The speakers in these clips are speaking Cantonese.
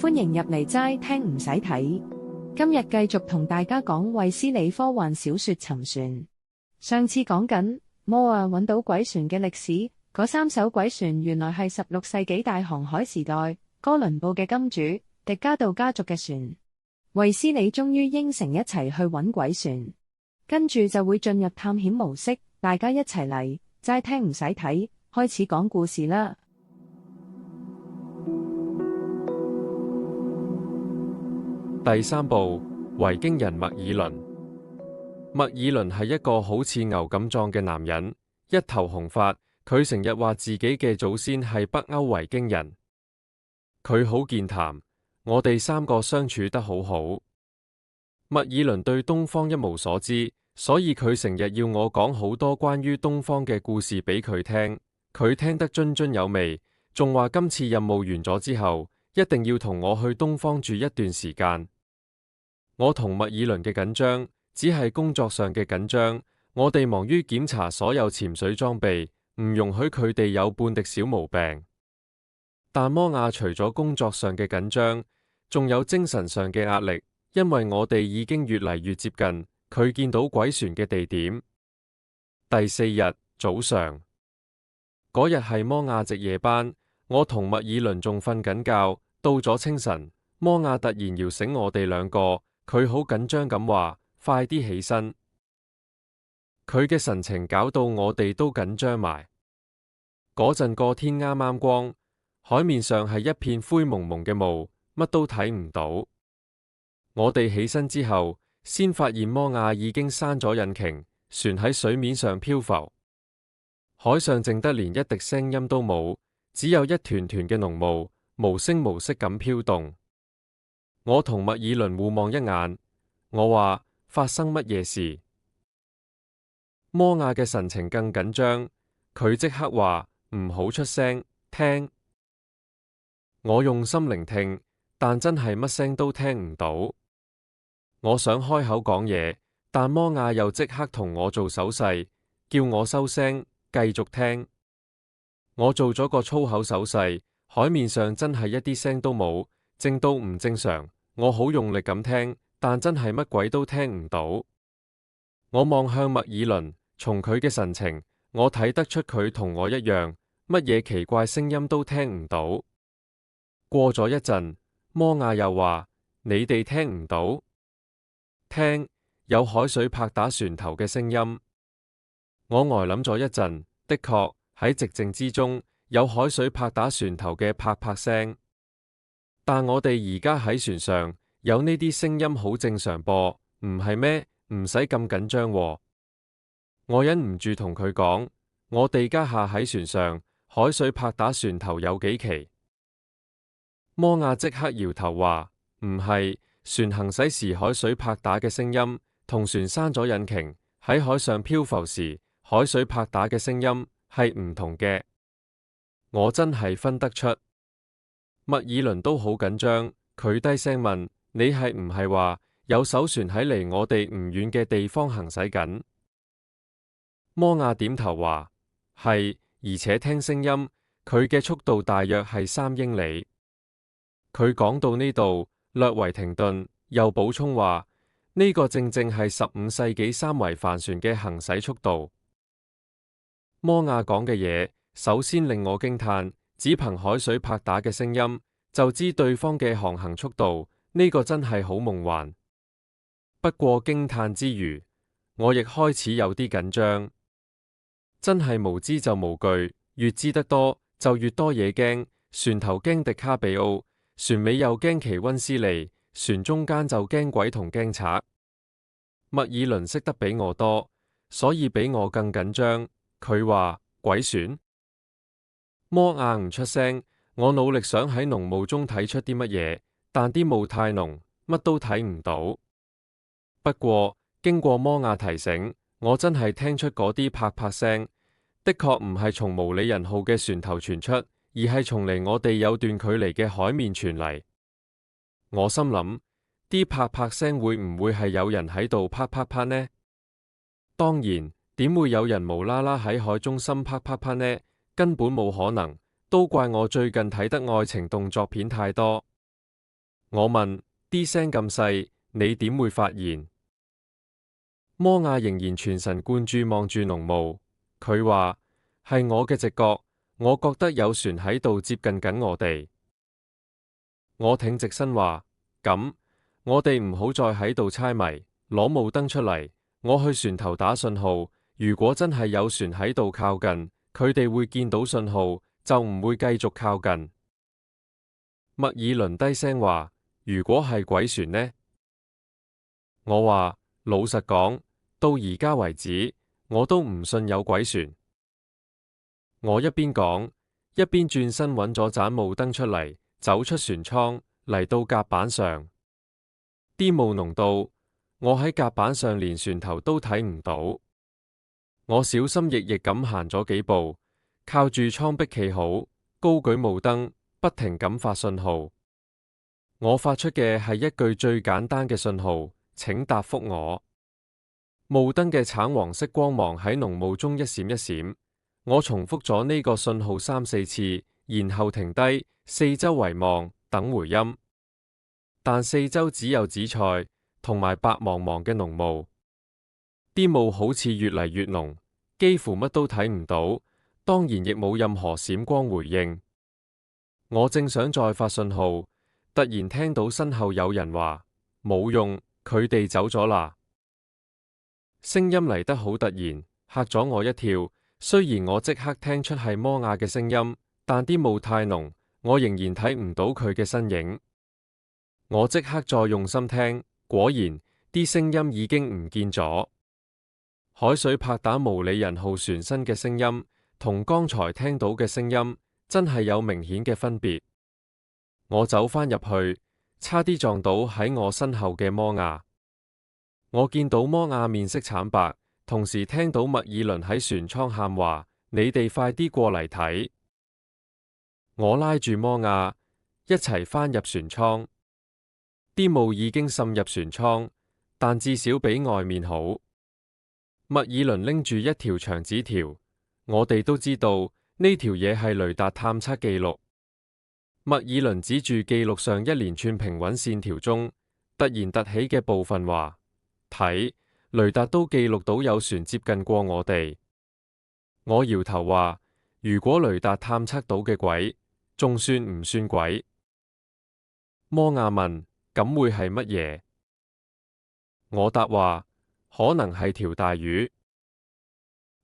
歡迎入嚟齋聽唔使睇。今日繼續同大家講衛斯理科幻小說《沉船》。上次講緊摩亞揾到鬼船嘅歷史，嗰3艘鬼船原來係16世紀大航海時代哥倫布嘅金主迪加杜家族嘅船。衛斯理終於應承一齊去揾鬼船，跟住就會進入探險模式，大家一齊嚟齋聽唔使睇，開始講故事啦。第3部，維京人麥爾倫。麥爾倫係一個好似牛咁壯嘅男人，一頭紅髮。佢成日話自己嘅祖先係北歐維京人。佢好健談，我哋3個相處得好好。麥爾倫對東方一無所知，所以佢成日要我講好多關於東方嘅故事俾佢聽。佢聽得津津有味，仲話今次任務完咗之後，一定要同我去東方住一段時間。我同麥爾倫嘅緊張只係工作上嘅緊張，我哋忙於檢查所有潛水裝備，唔容許佢哋有半滴小毛病。但摩亞除咗工作上嘅緊張，仲有精神上嘅壓力，因為我哋已經越嚟越接近佢見到鬼船嘅地點。第4日早上，嗰日係摩亞值夜班，我同麥爾倫仲瞓緊覺。到咗清晨，摩亞突然搖醒我哋2個，佢好緊張咁話：快啲起身！佢嘅神情搞到我哋都緊張埋。嗰陣個天啱啱光，海面上係一片灰蒙蒙嘅霧，乜都睇唔到。我哋起身之後，先發現摩亞已經閂咗引擎，船喺水面上漂浮，海上靜得連一滴聲音都冇，只有一團團嘅濃霧，無聲無息咁飄動。我同麥爾倫互望一眼，我話：發生乜嘢事？摩亞嘅神情更緊張，佢即刻話：唔好出聲，聽。我用心聆聽，但真係乜聲都聽唔到。我想開口講嘢，但摩亞又即刻同我做手勢，叫我收聲，繼續聽。我做咗個粗口手勢，海面上真係一啲聲都冇，靜到唔正常。我好用力咁聽，但真係乜鬼都聽唔到。我望向麥爾倫，從佢嘅神情，我睇得出佢同我一樣，乜嘢奇怪聲音都聽唔到。過咗一陣，摩亞又話：你哋聽唔到？聽，有海水拍打船頭嘅聲音。我呆諗咗一陣，的確喺寂靜之中有海水拍打船頭嘅拍拍聲。但我哋而家喺船上有呢啲聲音好正常噃，唔係咩？唔使咁緊張喎。我忍唔住同佢講：我哋家下喺船上，海水拍打船頭有幾奇？摩亞即刻搖頭話：唔係，船行駛時海水拍打嘅聲音，同船閂咗引擎喺海上漂浮時海水拍打嘅聲音係唔同嘅。我真係分得出。麥爾倫都好緊張，佢低聲問：你係唔係話有艘船喺離我哋唔遠嘅地方行駛緊？摩亞點頭話：係，而且聽聲音，佢嘅速度大約係3英里。佢講到呢度，略為停頓，又補充話：呢個正正係15世紀3桅帆船嘅行駛速度。摩亞講嘅嘢，首先令我驚嘆，只憑海水拍打嘅聲音，就知對方嘅航行速度，呢個真係好夢幻。不過驚嘆之餘，我亦開始有啲緊張。真係無知就無懼，越知得多，就越多嘢驚。船頭驚迪卡比奧，船尾又驚奇溫斯利，船中間就驚鬼同驚賊。麥爾倫識得比我多，所以比我更緊張。佢話：鬼船？摩亞唔出聲，我努力想喺濃霧中睇出啲乜嘢，但啲霧太濃，乜都睇唔到。不過經過摩亞提醒，我真係聽出嗰啲拍拍聲，的確唔係從毛里人號嘅船頭傳出，而係從離我哋有段距離嘅海面傳嚟。我心諗，啲拍拍聲會唔會係有人喺度啪啪啪呢？當然，點會有人無啦啦喺海中心啪啪啪呢？根本冇可能，都怪我最近睇得愛情動作片太多。我問：啲聲咁細，你點會發現？摩亞仍然全神貫注望住濃霧。佢話：係我嘅直覺，我覺得有船喺度接近緊我哋。我挺直身話：咁，我哋唔好再喺度猜謎，攞霧燈出嚟，我去船頭打信號。如果真係有船喺度靠近，佢哋會見到信號，就唔會繼續靠近。麥爾倫低聲話：如果係鬼船呢？我話：老實講，到而家為止，我都唔信有鬼船。我一邊講，一邊轉身揾咗盞霧燈出嚟，走出船艙，嚟到甲板上。啲霧濃到我喺甲板上連船頭都睇唔到。我小心翼翼咁行咗幾步，靠住艙壁企好，高舉霧燈，不停咁發信號。我發出嘅係一句最簡單嘅信號：請答覆我。霧燈嘅橙黃色光芒喺濃霧中一閃一閃。我重複咗呢個信號3、4次，然後停低，四周圍望，等回音。但四周只有紫菜同埋白茫茫嘅濃霧，啲霧好似越嚟越濃，幾乎乜都睇唔到，當然亦冇任何閃光回應。我正想再發信號，突然聽到身後有人話：冇用，佢哋走咗啦。聲音嚟得好突然，嚇咗我一跳。雖然我即刻聽出係摩亞嘅聲音，但啲霧太濃，我仍然睇唔到佢嘅身影。我即刻再用心聽，果然啲聲音已經唔見咗。海水拍打毛里人號船身嘅聲音，同剛才聽到嘅聲音真係有明顯嘅分別。我走返入去，差啲撞到喺我身後嘅摩亞。我見到摩亞面色慘白。同時聽到麥爾倫喺船艙喊話：你哋快啲過嚟睇！我拉住摩亞一齊返入船艙，啲霧已經滲入船艙，但至少比外面好。麥爾倫拎住一條長紙條，我哋都知道呢條嘢係雷達探測記錄。麥爾倫指住記錄上一連串平穩線條中突然突起嘅部分話：睇！雷達都記錄到有船接近過我哋。我搖頭話：如果雷達探測到嘅鬼，仲算唔算鬼？摩亞問：咁會係乜嘢？我答話：可能係條大魚。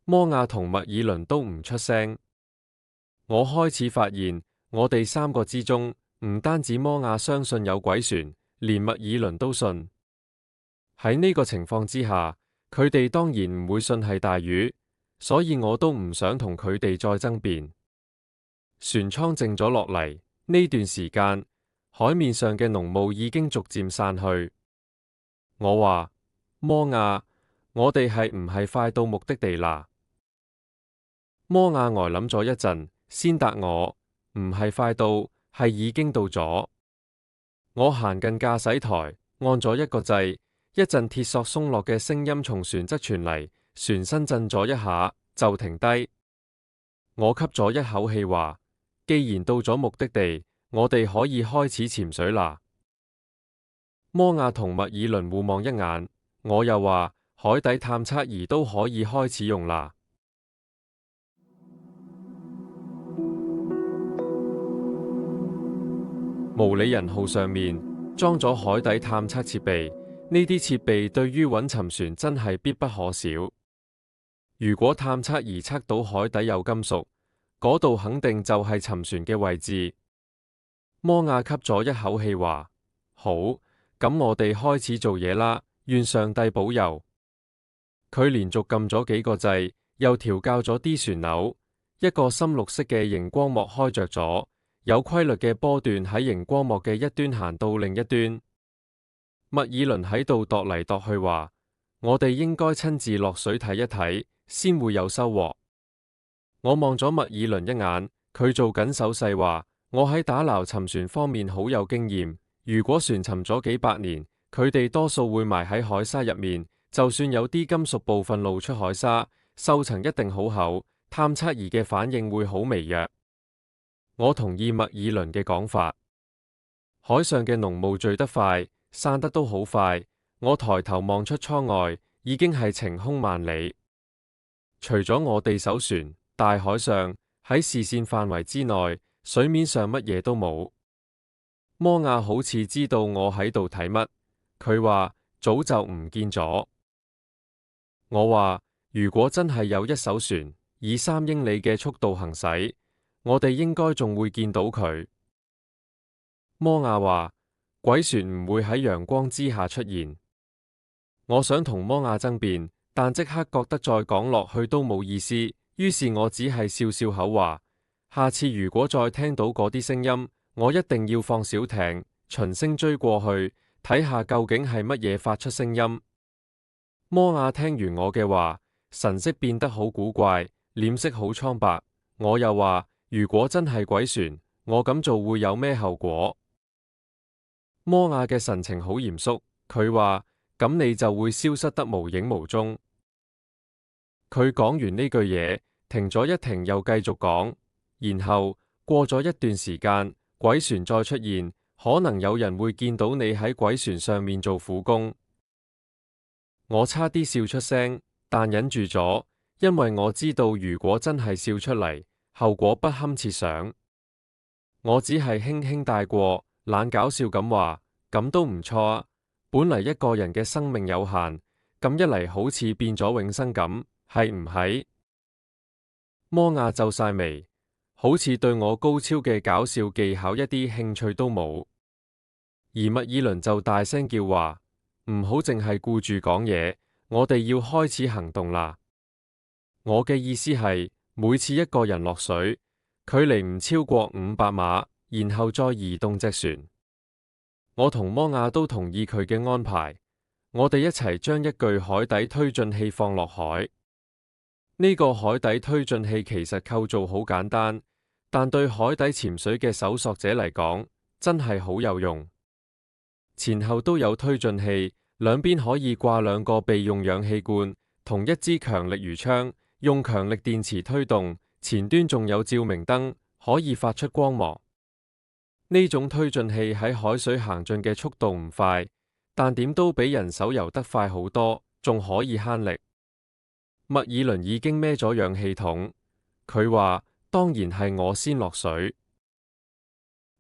摩亞同麥爾倫都唔出聲。我開始發現，我哋3個之中，唔單止摩亞相信有鬼船，連麥爾倫都信。喺呢個情況之下，佢哋當然唔會信係大魚，所以我都唔想同佢哋再爭辯。船艙靜咗落嚟，呢段時間，海面上嘅濃霧已經逐漸散去。我話：摩亞，我哋係唔係快到目的地啦？摩亞呆諗咗一陣，先答我：唔係快到，係已經到咗。我行近駕駛台，按咗一個掣。一陣鐵索鬆落嘅聲音從船側傳嚟，船身震咗一下就停低。我吸咗一口氣話：既然到咗目的地，我哋可以開始潛水啦。摩亞同麥爾倫互望一眼，我又話：海底探測儀都可以開始用啦。毛里人號上面裝咗海底探測設備。呢啲設備對於揾沉船真係必不可少。如果探測儀測到海底有金屬，嗰度肯定就係沉船嘅位置。摩亞吸咗一口氣話：好，咁我哋開始做嘢啦，願上帝保佑。佢連續撳咗幾個掣，又調校咗啲旋鈕，一個深綠色嘅熒光幕開着咗，有規律嘅波段喺熒光幕嘅一端行到另一端。麥爾倫喺度踱嚟踱去話：我哋應該親自落水睇一睇，先會有收穫。我望咗麥爾倫一眼，佢做緊手勢話：我喺打撈沉船方面好有經驗。如果船沉咗幾百年，佢哋多數會埋喺海沙入面，就算有啲金屬部分露出海沙，受層一定好厚，探測儀嘅反應會好微弱。我同意麥爾倫嘅講法。海上嘅濃霧聚得快，散得都好快。我抬頭望出窗外，已經係晴空萬里。除咗我哋艘船，大海上喺視線範圍之內，水面上乜嘢都冇。摩亞好似知道我喺度睇乜，佢話早就唔見咗。我話如果真係有一艘船以3英里嘅速度行駛，我哋應該仲會見到佢。摩亞話鬼船唔會喺陽光之下出現。我想同摩亞爭辯，但即刻覺得再講落去都冇意思，於是我只係笑笑口話，下次如果再聽到嗰啲聲音，我一定要放小艇循聲追過去，睇下究竟係乜嘢發出聲音。摩亞聽完我嘅話，神色變得好古怪，臉色好蒼白。我又話，如果真係鬼船，我咁做會有咩後果？摩亞嘅神情好嚴肅，佢話，咁你就會消失得無影無蹤。佢講完呢句嘢，停咗一停，又繼續講，然後過咗一段時間，鬼船再出現，可能有人會見到你喺鬼船上面做苦工。我差啲笑出聲，但忍住咗，因為我知道如果真係笑出嚟，後果不堪設想。我只係輕輕帶過，懶搞笑咁話，咁都唔錯啊。本嚟一個人嘅生命有限，咁一嚟好似變咗永生咁，係唔係？摩亞皺晒眉，好似對我高超嘅搞笑技巧一啲興趣都冇。而麥爾倫就大聲叫話，唔好淨係顧住講嘢，我哋要開始行動啦。我嘅意思係，每次一個人落水，距離唔超過500碼，然後再移動隻船。我同摩亞都同意佢嘅安排，我哋一齊將一具海底推進器放落海。呢個海底推進器其實構造好簡單，但對海底潛水嘅搜索者嚟講，真係好有用。前後都有推進器，兩邊可以掛2個備用氧氣罐，同一支強力魚槍，用強力電池推動，前端仲有照明燈，可以發出光芒。呢種推進器喺海水行進嘅速度唔快，但點都比人手游得快好多，仲可以慳力。麥爾倫已經孭咗氧氣筒，佢話當然係我先落水。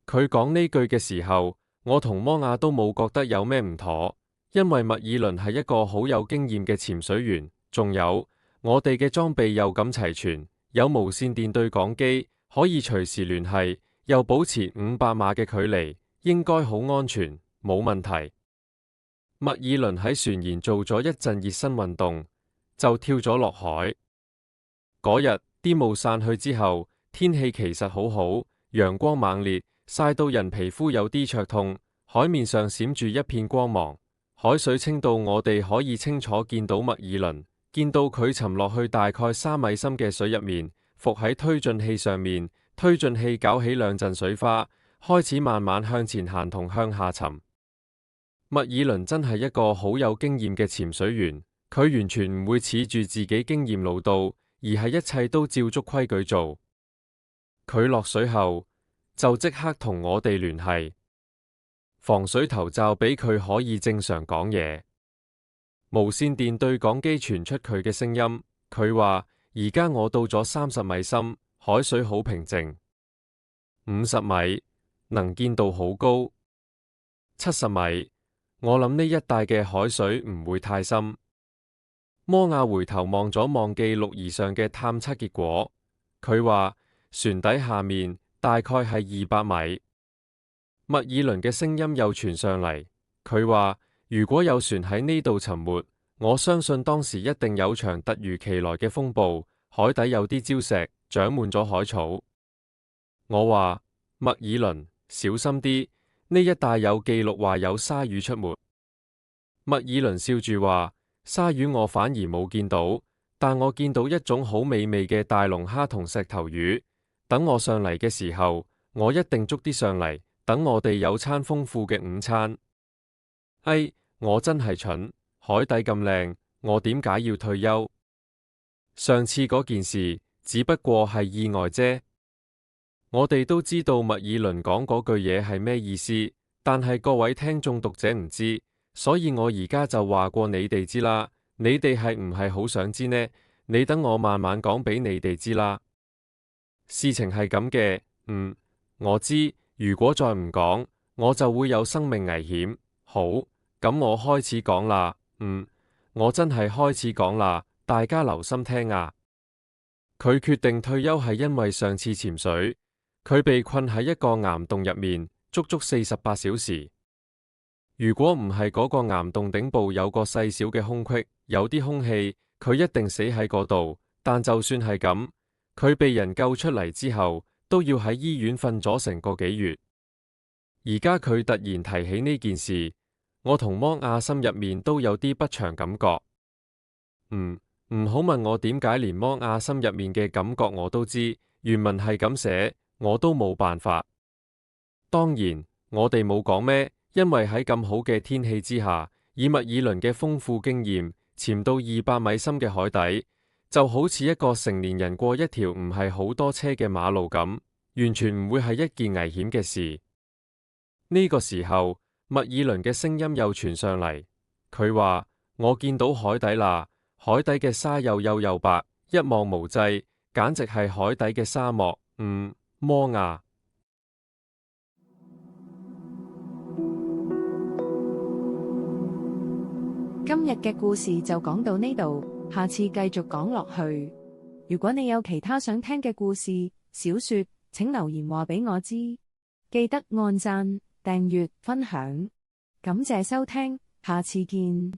佢講呢句嘅時候，我同摩亞都冇覺得有咩唔妥，因為麥爾倫係一個好有經驗嘅潛水員，仲有我哋嘅裝備又咁齊全，有無線電對講機，可以隨時聯繫，又保持500碼嘅距離，應該好安全，冇問題。麥爾倫喺船舷做咗一陣熱身運動，就跳咗落海。嗰日啲霧散去之後，天氣其實好好，陽光猛烈，曬到人皮膚有啲灼痛，海面上閃住一片光芒，海水清到我哋可以清楚見到麥爾倫，見到佢沉落去大概3米深嘅水入面，伏喺推進器上面，推進器攪起2陣水花，開始慢慢向前行同向下沉。麥爾倫真係一個好有經驗嘅潛水員，佢完全唔會恃住自己經驗老道，而係一切都照足規矩做。佢落水後就即刻同我哋聯繫，防水頭罩俾佢可以正常講嘢。無線電對講機傳出佢嘅聲音，佢話而家我到咗30米深，海水好平靜。50米，能見度好高。70米，我諗呢一帶嘅海水唔會太深。摩亞回頭望咗望記錄儀上嘅探測結果，佢話船底下面大概係200米。麥爾倫嘅聲音又傳上嚟，佢話如果有船喺呢度沉沒，我相信當時一定有場突如其來嘅風暴，海底有啲礁石，長滿咗海草。我話麥爾倫，小心啲，呢一帶有記錄話有鯊魚出沒。麥爾倫笑住話，鯊魚我反而冇見到，但我見到一種好美味嘅大龍蝦同石頭魚。等我上嚟嘅時候，我一定捉啲上嚟，等我哋有餐豐富嘅午餐。哎，我真係蠢，海底咁靚，我點解要退休？上次嗰件事只不過係意外啫。我哋都知道麥爾倫講嗰句嘢係咩意思，但係各位聽眾讀者唔知，所以我而家就話過你哋知啦。你哋係唔係好想知呢？你等我慢慢講俾你哋知啦。事情係咁嘅，我知，如果再唔講，我就會有生命危險。好，咁我開始講啦。我真係開始講啦，大家留心聽啊。佢決定退休係因為上次潛水，佢被困喺一個岩洞入面，足足48小時。如果唔係嗰個岩洞頂部有個細小嘅空隙，有啲空氣，佢一定死喺嗰度。但就算係咁，佢被人救出嚟之後，都要喺醫院瞓咗成個幾月。而家佢突然提起呢件事，我同摩亞心入面都有啲不祥感覺。唔好問我點解連摩亞心入面嘅感覺我都知，原文係咁寫，我都冇辦法。當然，我哋冇講咩。因為喺咁好嘅天氣之下，以麥爾倫嘅豐富經驗，潛到200米深嘅海底，就好似一個成年人過一條唔係好多車嘅馬路咁，完全唔會係一件危險嘅事。呢個時候，麥爾倫嘅聲音又傳上嚟，佢話：我見到海底啦，海底嘅沙又幼又白，一望無際，簡直係海底嘅沙漠。摩亞。今日嘅故事就講到呢度，下次繼續講落去。如果你有其他想聽嘅故事、小說，請留言話俾我知。記得按讚、訂閱、分享。感謝收聽，下次見。